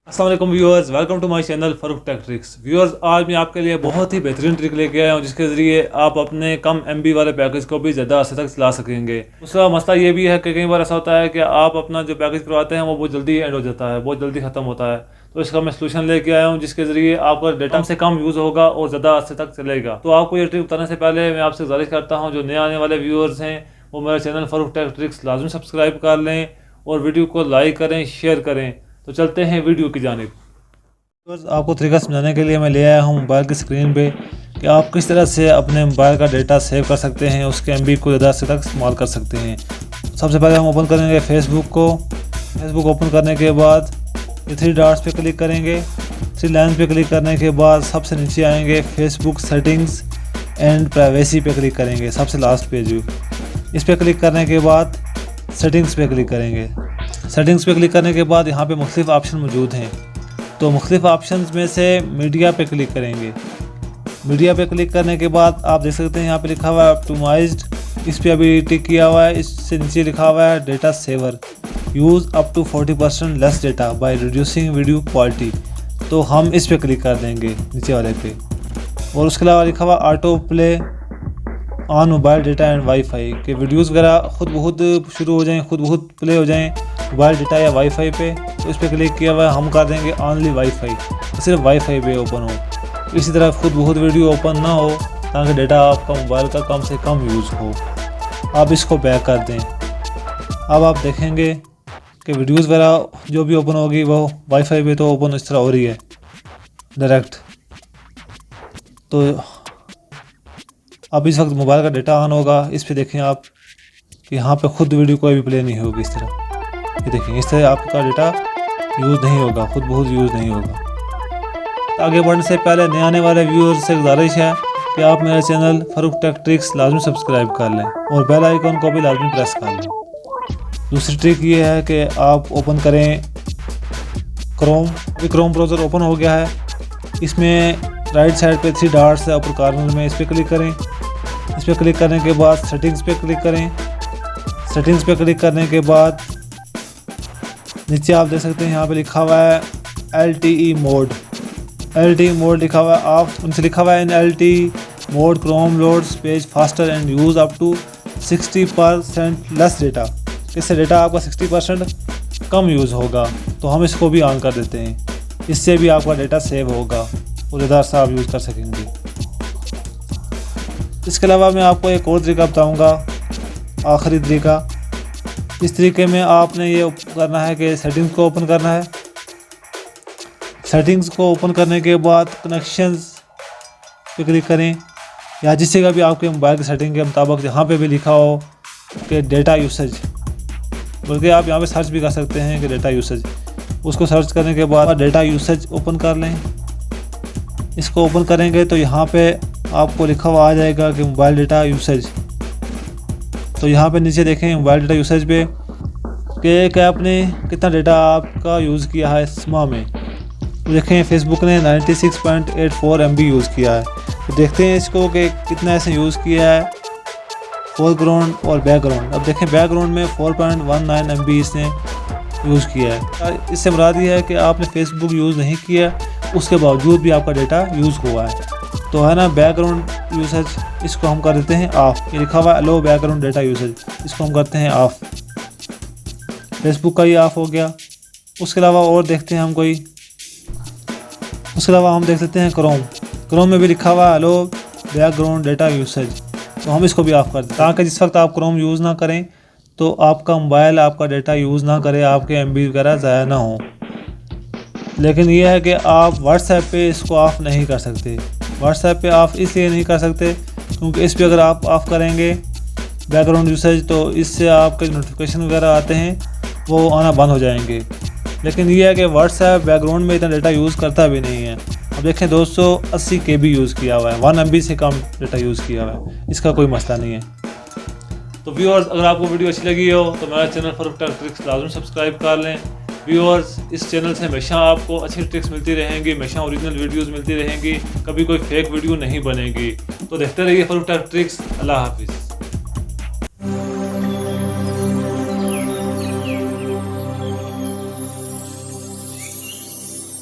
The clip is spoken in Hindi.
अस्सलाम वालेकुम viewers, welcome to my channel Farooq tech tricks. Viewers, आज मैं आपके लिए बहुत ही बेहतरीन ट्रिक लेके आया हूँ जिसके ज़रिए आप अपने कम एमबी वाले पैकेज को भी ज़्यादा अर्से तक चला सकेंगे। उसका मसला ये भी है कि कई बार ऐसा होता है कि आप अपना जो पैकेज करवाते हैं वो बहुत जल्दी एंड हो जाता है, बहुत जल्दी ख़त्म होता है। तो इसका मैं सोल्यूशन लेके आया हूँ जिसके ज़रिए आपका डेटा से कम यूज़ होगा और ज़्यादा अर्से तक चलेगा। तो आपको ये ट्रिक बताने से पहले मैं आपसे गुजारिश करता हूँ, जो नए आने वाले व्यूअर्स हैं वो मेरा चैनल फरूक टेक ट्रिक्स लाजमी सब्सक्राइब कर लें और वीडियो को लाइक करें, शेयर करें। तो चलते हैं वीडियो की जानिब। आपको तरीका समझाने के लिए मैं ले आया हूँ मोबाइल की स्क्रीन पे कि आप किस तरह से अपने मोबाइल का डेटा सेव कर सकते हैं, उसके एमबी को ज़्यादा से तक इस्तेमाल कर सकते हैं। सबसे पहले हम ओपन करेंगे फेसबुक को। फेसबुक ओपन करने के बाद ये 3 डॉट्स पे क्लिक करेंगे। 3 लाइन पे क्लिक करने के बाद सबसे नीचे आएंगे फेसबुक सेटिंग्स एंड प्राइवेसी पे क्लिक करेंगे, सबसे लास्ट पेज। इस पर क्लिक करने के बाद सेटिंग्स पे क्लिक करेंगे। सेटिंग्स पे क्लिक करने के बाद यहाँ पे मुख्तलिफ ऑप्शन मौजूद हैं, तो मुख्तलिफ ऑप्शंस में से मीडिया पे क्लिक करेंगे। मीडिया पे क्लिक करने के बाद आप देख सकते हैं यहाँ पे लिखा हुआ है ऑप्टिमाइज्ड, इस पर अभी टिक किया हुआ है। इससे नीचे लिखा हुआ है data saver, use up to 40% less data by reducing video quality. तो हम इस पर क्लिक कर देंगे नीचे वाले पे। और उसके अलावा लिखा हुआ auto play on mobile data and wifi, के वीडियोज़ वगैरह खुद बहुत शुरू हो जाएँ, खुद बहुत प्ले हो जाएँ मोबाइल डेटा या वाईफाई पे। तो इस पर क्लिक किया हुआ है, हम कर देंगे ऑनली वाईफाई, सिर्फ वाईफाई पे ओपन हो। इसी तरह खुद बहुत वीडियो ओपन ना हो ताकि डेटा आपका मोबाइल का कम से कम यूज़ हो। आप इसको बैक कर दें। अब आप देखेंगे कि वीडियोज़ वगैरह जो भी ओपन होगी वो वाईफाई पे तो ओपन इस तरह हो रही है डायरेक्ट। तो अब इस वक्त मोबाइल का डेटा ऑन होगा, इस पर देखें आप कि यहाँ पे खुद वीडियो कोई भी प्ले नहीं होगी। इस तरह ये देखें, इस तरह आपका डेटा यूज़ नहीं होगा, खुद बहुत यूज़ नहीं होगा। आगे बढ़ने से पहले नए आने वाले व्यूअर्स से गुजारिश है कि आप मेरे चैनल फरूक टेक ट्रिक्स लाजमी सब्सक्राइब कर लें और बेल आइकन को भी लाजमी प्रेस कर लें। दूसरी ट्रिक ये है कि आप ओपन करें क्रोम। क्रोम ब्राउज़र ओपन हो गया है। इसमें राइट साइड पे 3 डॉट्स है ऊपर कॉर्नर में, इस पर क्लिक करें। इस पर क्लिक करने के बाद सेटिंग्स पे क्लिक करें। सेटिंग्स पे क्लिक करने के बाद नीचे आप देख सकते हैं यहाँ पे लिखा हुआ है LTE मोड। LTE मोड लिखा हुआ है, आप उनसे लिखा हुआ है in LTE mode chrome loads page faster and use up to 60% less data. इससे डेटा आपका 60% कम यूज़ होगा, तो हम इसको भी ऑन कर देते हैं। इससे भी आपका डेटा सेव होगा और ज़्यादा अर्सा आप यूज़ कर सकेंगे। इसके अलावा मैं आपको एक और तरीका बताऊँगा, आखिरी तरीका। इस तरीके में आपने ये करना है कि सेटिंग्स को ओपन करना है। सेटिंग्स को ओपन करने के बाद कनेक्शंस पे क्लिक करें, या जिससे का भी आपके मोबाइल की सेटिंग के मुताबिक जहाँ पे भी लिखा हो कि डेटा यूसेज, बल्कि आप यहाँ पे सर्च भी कर सकते हैं कि डेटा यूसेज। उसको सर्च करने के बाद डेटा यूसेज ओपन कर लें। इसको ओपन करेंगे तो यहाँ पे आपको लिखा हुआ आ जाएगा कि मोबाइल डेटा यूसेज। तो यहाँ पे नीचे देखें मोबाइल डेटा यूसेज पे कि आपने कितना डेटा आपका यूज़ किया है इस माह में। तो देखें फेसबुक ने 96.84 MB यूज़ किया है। तो देखते हैं इसको कि कितना ऐसे यूज़ किया है फोरग्राउंड और बैकग्राउंड। अब देखें बैकग्राउंड में 4.19 MB इसने यूज़ किया है। इससे मुराद ये है कि आपने फेसबुक यूज़ नहीं किया, उसके बावजूद भी आपका डेटा यूज़ हुआ है। तो है ना बैकग्राउंड यूसेज, इसको हम कर देते हैं ऑफ। ये लिखा हुआ है लो बैकग्राउंड डेटा यूसेज, इसको हम करते हैं ऑफ। फेसबुक का ये ऑफ हो गया। उसके अलावा और देखते हैं हम कोई, उसके अलावा हम देख सकते हैं क्रोम में भी लिखा हुआ है लो बैकग्राउंड डेटा यूसेज, तो हम इसको भी ऑफ कर दें ताकि जिस वक्त आप क्रोम यूज़ ना करें तो आपका मोबाइल आपका डेटा यूज़ ना करे, आपके MB वगैरह ज़ाया ना हो। लेकिन यह है कि आप व्हाट्सएप पे इसको ऑफ़ नहीं कर सकते। व्हाट्सएप पे ऑफ़ इसलिए नहीं कर सकते क्योंकि इस पर अगर आप ऑफ़ करेंगे बैकग्राउंड यूसेज तो इससे आपके नोटिफिकेशन वगैरह आते हैं वो आना बंद हो जाएंगे। लेकिन यह है कि व्हाट्सएप बैकग्राउंड में इतना डेटा यूज़ करता भी नहीं है। अब देखें 280 KB यूज़ किया हुआ है, 1 MB से कम डेटा यूज़ किया हुआ है, इसका कोई मसला नहीं है। तो व्यूअर्स, अगर आपको वीडियो अच्छी लगी हो तो मेरा चैनल फरूक टेक ट्रिक्स लाजमी सब्सक्राइब कर लें। व्यूअर्स, इस चैनल से हमेशा आपको अच्छी ट्रिक्स मिलती रहेंगी, हमेशा ओरिजिनल वीडियोस मिलती रहेंगी, कभी कोई फेक वीडियो नहीं बनेगी। तो देखते रहिए फरूक टेक ट्रिक्स। अल्लाह हाफिज़।